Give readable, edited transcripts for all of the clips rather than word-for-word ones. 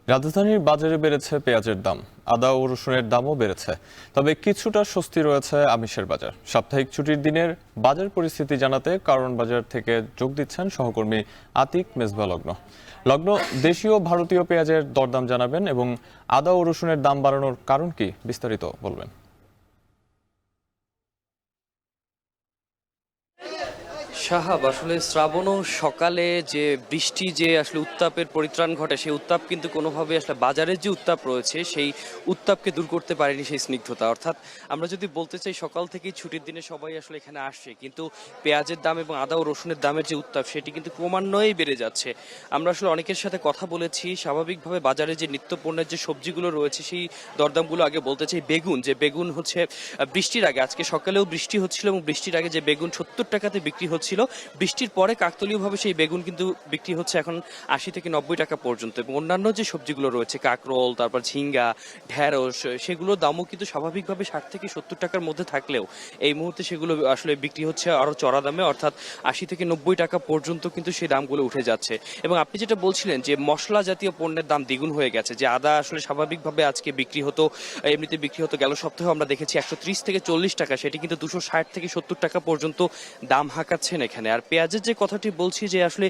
রাজধানীর বাজারে বেড়েছে পেঁয়াজের দাম, আদা ও রসুনের দামও বেড়েছে। তবে কিছুটা স্বস্তি রয়েছে আমিষের বাজার। সাপ্তাহিক ছুটির দিনের বাজার পরিস্থিতি জানাতে কারণ বাজার থেকে যোগ দিচ্ছেন সহকর্মী আতিক মেজবা লগ্ন দেশীয় ভারতীয় পেঁয়াজের দরদাম জানাবেন এবং আদা ও রসুনের দাম বাড়ানোর কারণ কি বিস্তারিত বলবেন। সাহাব, আসলে শ্রাবণ ও সকালে যে বৃষ্টি যে আসলে উত্তাপের পরিত্রাণ ঘটে, সেই উত্তাপ কিন্তু কোনোভাবে আসলে বাজারের যে উত্তাপ রয়েছে সেই উত্তাপকে দূর করতে পারেনি সেই স্নিগ্ধতা। অর্থাৎ আমরা যদি বলতে চাই সকাল থেকেই ছুটির দিনে সবাই আসলে এখানে আসছে, কিন্তু পেঁয়াজের দাম এবং আদা ও রসুনের দামের যে উত্তাপ সেটি কিন্তু ক্রমান্বয়েই বেড়ে যাচ্ছে। আমরা আসলে অনেকের সাথে কথা বলেছি, স্বাভাবিকভাবে বাজারে যে নিত্য পণ্যের যে সবজিগুলো রয়েছে সেই দরদামগুলো আগে বলতে চাই। বেগুন হচ্ছে বৃষ্টির আগে, আজকে সকালেও বৃষ্টি হচ্ছিল এবং বৃষ্টির আগে যে বেগুন 70 টাকাতে বিক্রি হচ্ছিল, বৃষ্টির পরে কাকতালীয়ভাবে সেই বেগুন কিন্তু বিক্রি হচ্ছে এখন 80 থেকে 90 টাকা পর্যন্ত। এবং অন্যান্য যে সবজিগুলো রয়েছে, কাকরোল, তারপর ঝিঙ্গা, ঢেঁড়স, সেগুলোর দামও কিন্তু স্বাভাবিকভাবে 60 থেকে 70 টাকার মধ্যে থাকলেও এই মুহূর্তে সেগুলো আসলে বিক্রি হচ্ছে আরো চড়া দামে, অর্থাৎ 80 থেকে 90 টাকা পর্যন্ত কিন্তু সেই দামগুলো উঠে যাচ্ছে। এবং আপনি যেটা বলছিলেন যে মশলা জাতীয় পণ্যের দাম দ্বিগুণ হয়ে গেছে, যে আদা আসলে স্বাভাবিকভাবে আজকে বিক্রি হতো, এমনিতে বিক্রি হতো গেল সপ্তাহে আমরা দেখেছি 130 থেকে 40 টাকা, সেটি কিন্তু 260 থেকে 70 টাকা পর্যন্ত দাম হাঁকাচ্ছেন এখানে। আর পেঁয়াজের যে কথাটি বলছি, যে আসলে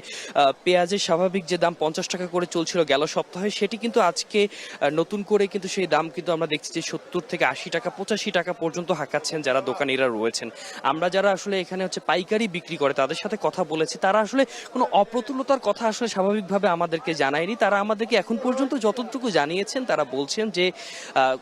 পেঁয়াজের স্বাভাবিক যে দাম 50 টাকা করে চলছিল গেল সপ্তাহে, সেটি কিন্তু আজকে নতুন করে কিন্তু সেই দাম কিন্তু আমরা দেখছি যে 70 থেকে 80 টাকা 85 টাকা পর্যন্ত হাঁকাচ্ছেন যারা দোকানিরা রয়েছেন। আমরা যারা আসলে এখানে হচ্ছে পাইকারি বিক্রি করে তাদের সাথে কথা বলেছি, তারা আসলে কোনো অপ্রতুলতার কথা আসলে স্বাভাবিকভাবে আমাদেরকে জানায়নি। তারা আমাদেরকে এখন পর্যন্ত যতটুকু জানিয়েছেন, তারা বলছেন যে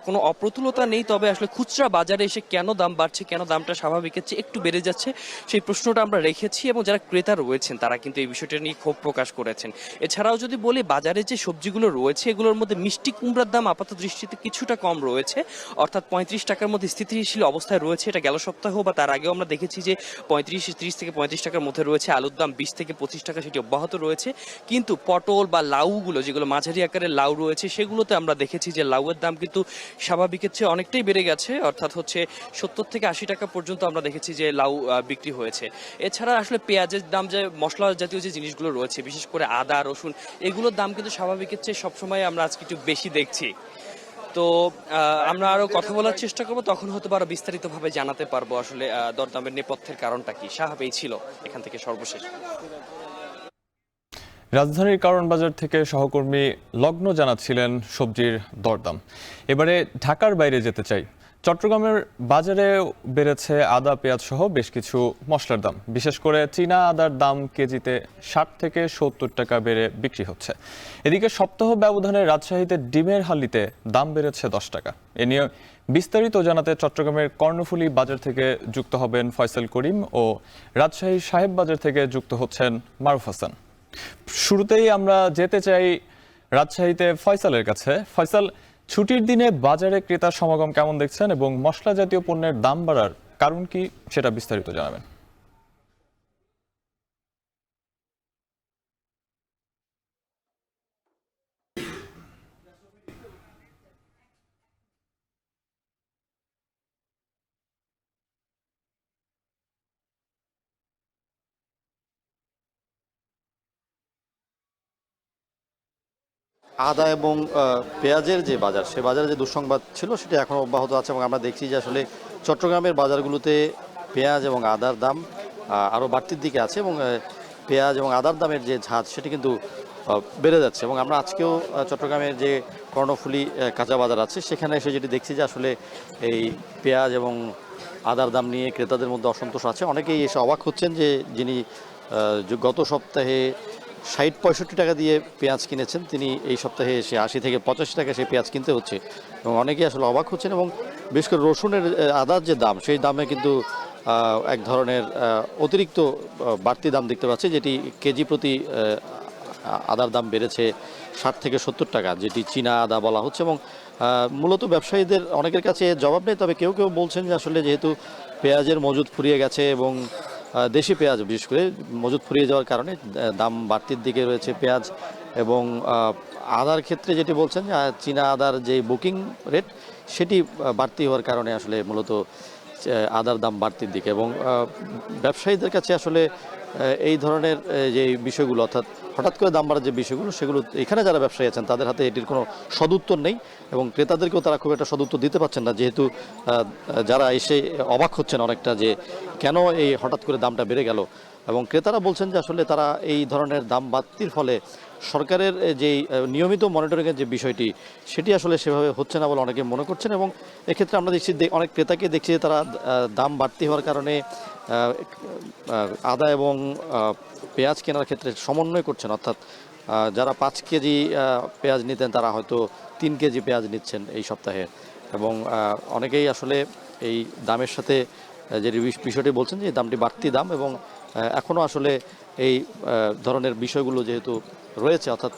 কোনো অপ্রতুলতা নেই, তবে আসলে খুচরা বাজারে এসে কেন দাম বাড়ছে, কেন দামটা স্বাভাবিকের চেয়ে একটু বেড়ে যাচ্ছে, সেই প্রশ্নটা আমরা রেখেছি। এবং যারা ক্রেতা রয়েছেন তারা কিন্তু এই বিষয়টা নিয়ে ক্ষোভ প্রকাশ করেছেন। এছাড়াও যদি বলি, বাজারে যে সবজিগুলো রয়েছে এগুলোর মধ্যে মিষ্টি কুমড়ার দাম আপাত দৃষ্টিতে কিছুটা কম রয়েছে, অর্থাৎ 35 টাকার মধ্যে স্থিতিশীল অবস্থায় রয়েছে। এটা গেল সপ্তাহ বা তার আগেও আমরা দেখেছি যে 30 থেকে 35 টাকার মধ্যে রয়েছে। আলুর দাম 20 থেকে 25 টাকা, সেটি অব্যাহত রয়েছে। কিন্তু পটল বা লাউগুলো, যেগুলো মাঝারি আকারের লাউ রয়েছে, সেগুলোতে আমরা দেখেছি যে লাউয়ের দাম কিন্তু স্বাভাবিকের চেয়ে অনেকটাই বেড়ে গেছে, অর্থাৎ হচ্ছে 70 থেকে 80 টাকা পর্যন্ত আমরা দেখেছি যে লাউ বিক্রি হয়েছে। এছাড়া আসলে পেঁয়াজের দাম, যে মশলা জাতীয় যে জিনিসগুলো রয়েছে, বিশেষ করে আদা রসুন, এগুলোর দাম কিন্তু স্বাভাবিকের চেয়ে সবসময় আমরা আজকে একটু বেশি দেখছি। তো আমরা আরো কথা বলার চেষ্টা করবো, তখন হয়তো আরো বিস্তারিতভাবে জানাতে পারবো আসলে দরদামের নেপথ্যের কারণটা কি। সাহাব, এই ছিল এখান থেকে সর্বশেষ। রাজধানীর কারণ বাজার থেকে সহকর্মী লগ্ন জানাচ্ছিলেন সবজির দরদাম। এবারে ঢাকার বাইরে যেতে চাই। চট্টগ্রামের বাজারে বেড়েছে আদা, পেঁয়াজ সহ বেশ কিছু মশলার দাম। বিশেষ করে চীনা আদার দাম কেজিতে 60 থেকে 70 টাকা বেড়ে বিক্রি হচ্ছে। এদিকে সপ্তাহ ব্যবধানে রাজশাহীতে ডিমের হালিতে দাম বেড়েছে 10 টাকা। এ নিয়ে বিস্তারিত জানাতে চট্টগ্রামের কর্ণফুলী বাজার থেকে যুক্ত হবেন ফয়সাল করিম ও রাজশাহীর সাহেব বাজার থেকে যুক্ত হচ্ছেন মারুফ হাসান। শুরুতেই আমরা যেতে চাই রাজশাহীতে ফয়সালের কাছে। ফয়সাল, ছুটির দিনে বাজারে ক্রেতার সমাগম কেমন দেখছেন এবং মশলা জাতীয় পণ্যের দাম বাড়ার কারণ কি সেটা বিস্তারিত জানাবেন। আদা এবং পেঁয়াজের যে বাজার, সে বাজারে যে দুঃসংবাদ ছিল সেটা এখনও অব্যাহত আছে এবং আমরা দেখছি যে আসলে চট্টগ্রামের বাজারগুলোতে পেঁয়াজ এবং আদার দাম আরও বাড়তির দিকে আছে এবং পেঁয়াজ এবং আদার দামের যে ঝাঁজ সেটি কিন্তু বেড়ে যাচ্ছে। এবং আমরা আজকেও চট্টগ্রামের যে কর্ণফুলী কাঁচা বাজার আছে সেখানে এসে যেটি দেখছি যে আসলে এই পেঁয়াজ এবং আদার দাম নিয়ে ক্রেতাদের মধ্যে অসন্তোষ আছে। অনেকেই এসে অবাক হচ্ছেন যে যিনি গত সপ্তাহে 60-65 টাকা দিয়ে পেঁয়াজ কিনেছেন, তিনি এই সপ্তাহে এসে 80 থেকে 85 টাকা সে পেঁয়াজ কিনতে হচ্ছে এবং অনেকেই আসলে অবাক হচ্ছেন। এবং বিশেষ করে রসুনের আদার যে দাম, সেই দামে কিন্তু এক ধরনের অতিরিক্ত বাড়তি দাম দেখতে পাচ্ছি, যেটি কেজি প্রতি আদার দাম বেড়েছে 60 থেকে 70 টাকা, যেটি চীনা আদা বলা হচ্ছে। এবং মূলত ব্যবসায়ীদের অনেকের কাছে জবাব নেই, তবে কেউ কেউ বলছেন যে আসলে যেহেতু পেঁয়াজের মজুদ ফুরিয়ে গেছে এবং দেশি পেঁয়াজ বিশেষ করে মজুদ ফুরিয়ে যাওয়ার কারণে দাম বাড়তির দিকে রয়েছে পেঁয়াজ। এবং আদার ক্ষেত্রে যেটি বলছেন যে চীনা আদার যে বুকিং রেট সেটি বাড়তি হওয়ার কারণে আসলে মূলত আদার দাম বাড়তির দিকে। এবং ব্যবসায়ীদের কাছে আসলে এই ধরনের যে বিষয়গুলো, অর্থাৎ হঠাৎ করে দাম বাড়ার যে বিষয়গুলো সেগুলো এখানে যারা ব্যবসায়ী আছেন তাদের হাতে এটির কোনো সদুত্তর নেই এবং ক্রেতাদেরকেও তারা খুব একটা সদুত্তর দিতে পারছেন না, যেহেতু যারা এসে অবাক হচ্ছেন অনেকটা যে কেন এই হঠাৎ করে দামটা বেড়ে গেল। এবং ক্রেতারা বলছেন যে আসলে তারা এই ধরনের দাম বাড়তির ফলে সরকারের যেই নিয়মিত মনিটরিংয়ের যে বিষয়টি সেটি আসলে সেভাবে হচ্ছে না বলে অনেকে মনে করছেন। এবং এক্ষেত্রে আমরা দেখছি অনেক ক্রেতাকে দেখছি যে তারা দাম বাড়তি হওয়ার কারণে আদা এবং পেঁয়াজ কেনার ক্ষেত্রে সমন্বয় করছেন, অর্থাৎ যারা 5 কেজি পেঁয়াজ নিতেন তারা হয়তো 3 কেজি পেঁয়াজ নিচ্ছেন এই সপ্তাহে। এবং অনেকেই আসলে এই দামের সাথে যে বিষয়টি বলছেন যে দামটি বাড়তি দাম এবং এখনও আসলে এই ধরনের বিষয়গুলো যেহেতু রয়েছে, অর্থাৎ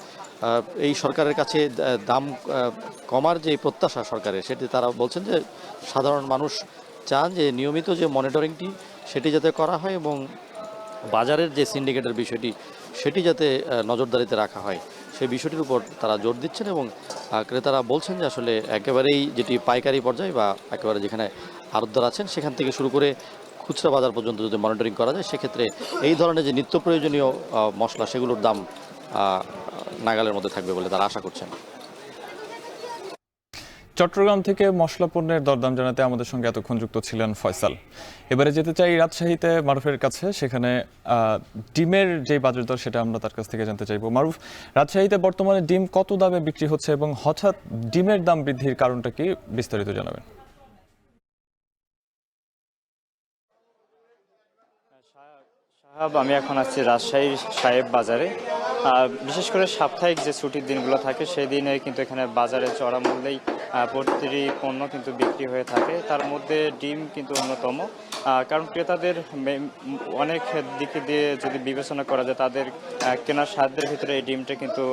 এই সরকারের কাছে দাম কমার যে প্রত্যাশা সরকারের, সেটি তারা বলছেন যে সাধারণ মানুষ চান যে নিয়মিত যে মনিটরিংটি সেটি যাতে করা হয় এবং বাজারের যে সিন্ডিকেটের বিষয়টি সেটি যাতে নজরদারিতে রাখা হয় সেই বিষয়টির উপর তারা জোর দিচ্ছেন। এবং ক্রেতারা বলছেন যে আসলে একেবারেই যেটি পাইকারি পর্যায়ে বা একেবারে যেখানে আড়তদার আছেন সেখান থেকে শুরু করে খুচরা বাজার পর্যন্ত যদি মনিটরিং করা যায় সেক্ষেত্রে এই ধরনের যে নিত্য প্রয়োজনীয় মশলা সেগুলোর দাম নাগালের মধ্যে থাকবে বলে তারা আশা করছেন। চট্টগ্রাম থেকে মশলা পণ্যের দরদাম জানাতে আমাদের সঙ্গে এতক্ষণ যুক্ত ছিলেন ফয়সাল। এবারে যেতে চাই রাজশাহীতে মারুফের কাছে, সেখানে ডিমের যে বাজার দর সেটা আমরা তার কাছ থেকে জানতে চাইবো। মারুফ, রাজশাহীতে বর্তমানে ডিম কত দামে বিক্রি হচ্ছে এবং হঠাৎ ডিমের দাম বৃদ্ধির কারণটা কি, বিস্তারিত জানাবেন। আমি এখন আছি রাজশাহীর সাহেব বাজারে। বিশেষ করে সাপ্তাহিক যে ছুটির দিনগুলো থাকে সেই দিনে কিন্তু এখানে বাজারে চড়া মূল্যেই প্রতিটি পণ্য কিন্তু বিক্রি হয়ে থাকে। তার মধ্যে ডিম কিন্তু অন্যতম, কারণ ক্রেতাদের অনেক দিকে দিয়ে যদি বিবেচনা করা যায় তাদের কেনার সাধ্যের ভিতরে এই ডিমটা কিন্তু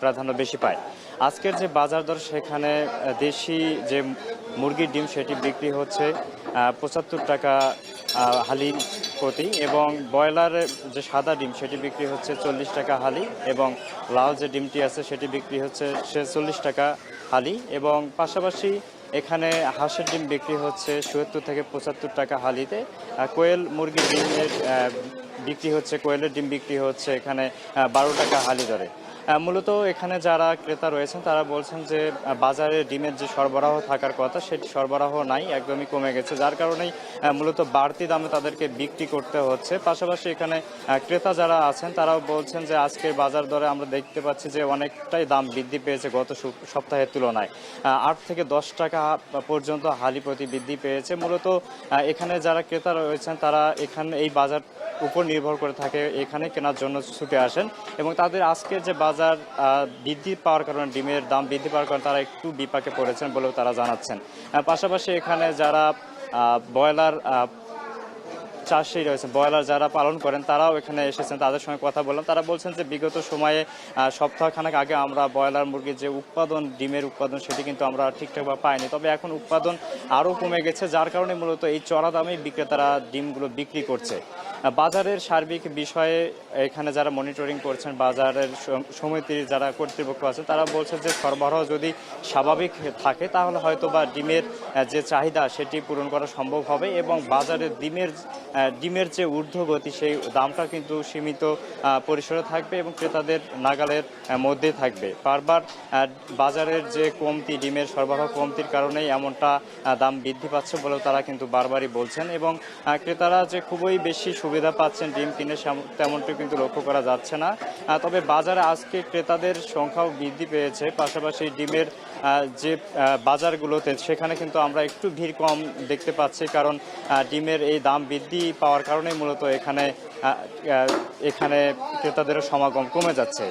প্রাধান্য বেশি পায়। আজকের যে বাজার দর সেখানে দেশি যে মুরগির ডিম সেটি বিক্রি হচ্ছে 75 টাকা হালি প্রতি, এবং ব্রয়লারের যে সাদা ডিম সেটি বিক্রি হচ্ছে 40 টাকা হালি, এবং লাল যে ডিমটি আছে সেটি বিক্রি হচ্ছে 46 টাকা হালি, এবং পাশাপাশি এখানে হাঁসের ডিম বিক্রি হচ্ছে 70 থেকে 75 টাকা হালিতে। কোয়েল মুরগির ডিমের বিক্রি হচ্ছে, কোয়েলের ডিম বিক্রি হচ্ছে এখানে 12 টাকা হালি দরে। মূলত এখানে যারা ক্রেতা রয়েছেন তারা বলছেন যে বাজারে ডিমের যে সরবরাহ থাকার কথা সেটি সরবরাহ নাই, একদমই কমে গেছে, যার কারণেই মূলত বাড়তি দামে তাদেরকে বিক্রি করতে হচ্ছে। পাশাপাশি এখানে ক্রেতা যারা আছেন তারাও বলছেন যে আজকের বাজার দরে আমরা দেখতে পাচ্ছি যে অনেকটাই দাম বৃদ্ধি পেয়েছে গত সপ্তাহের তুলনায়। 8 থেকে 10 টাকা পর্যন্ত হালি প্রতি বৃদ্ধি পেয়েছে। মূলত এখানে যারা ক্রেতা রয়েছেন তারা এখানে এই বাজার উপর নির্ভর করে থাকে, এখানে কেনার জন্য ছুটে আসেন, এবং তাদের আজকের যে বাজার বৃদ্ধি পাওয়ার কারণে, ডিমের দাম বৃদ্ধি পাওয়ার কারণে তারা একটু বিপাকে পড়েছেন বলেও তারা জানাচ্ছেন। পাশাপাশি এখানে যারা ব্রয়লার চাষি রয়েছে, ব্রয়লার যারা পালন করেন তারাও এখানে এসেছেন, তাদের সঙ্গে কথা বললাম। তারা বলছেন যে বিগত সময়ে সপ্তাহখানেক আগে আমরা ব্রয়লার মুরগির যে উৎপাদন, ডিমের উৎপাদন সেটি কিন্তু আমরা ঠিকঠাকভাবে পাইনি, তবে এখন উৎপাদন আরও কমে গেছে, যার কারণে মূলত এই চড়া দামেই বিক্রেতারা ডিমগুলো বিক্রি করছে। বাজারের সার্বিক বিষয়ে এখানে যারা মনিটরিং করছেন, বাজারের সমিতির যারা কর্তৃপক্ষ আছে তারা বলছেন যে সরবরাহ যদি স্বাভাবিক থাকে তাহলে হয়তো বা ডিমের যে চাহিদা সেটি পূরণ করা সম্ভব হবে, এবং বাজারে ডিমের যে ঊর্ধ্বগতি সেই দামটা কিন্তু সীমিত পরিসরে থাকবে এবং ক্রেতাদের নাগালের মধ্যে থাকবে। বারবার বাজারের যে কমতি, ডিমের সরবরাহ কমতির কারণেই এমনটা দাম বৃদ্ধি পাচ্ছে বলেও তারা কিন্তু বারবারই বলছেন, এবং ক্রেতারা যে খুবই বেশি সুবিধা পাচ্ছেন ডিম কিনে তেমনটি কিন্তু লক্ষ্য করা যাচ্ছে না। তবে বাজারে আজকে ক্রেতাদের সংখ্যাও বৃদ্ধি পেয়েছে, পাশাপাশি ডিমের যে বাজারগুলোতে সেখানে কিন্তু আমরা একটু ভিড় কম দেখতে পাচ্ছি, কারণ ডিমের এই দাম বৃদ্ধি পাওয়ার কারণেই মূলত এখানে ক্রেতাদের সমাগম কমে যাচ্ছে।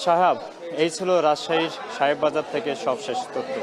সাহাব, এই ছিল রাজশাহীর সাহেব বাজার থেকে সবশেষ তথ্য।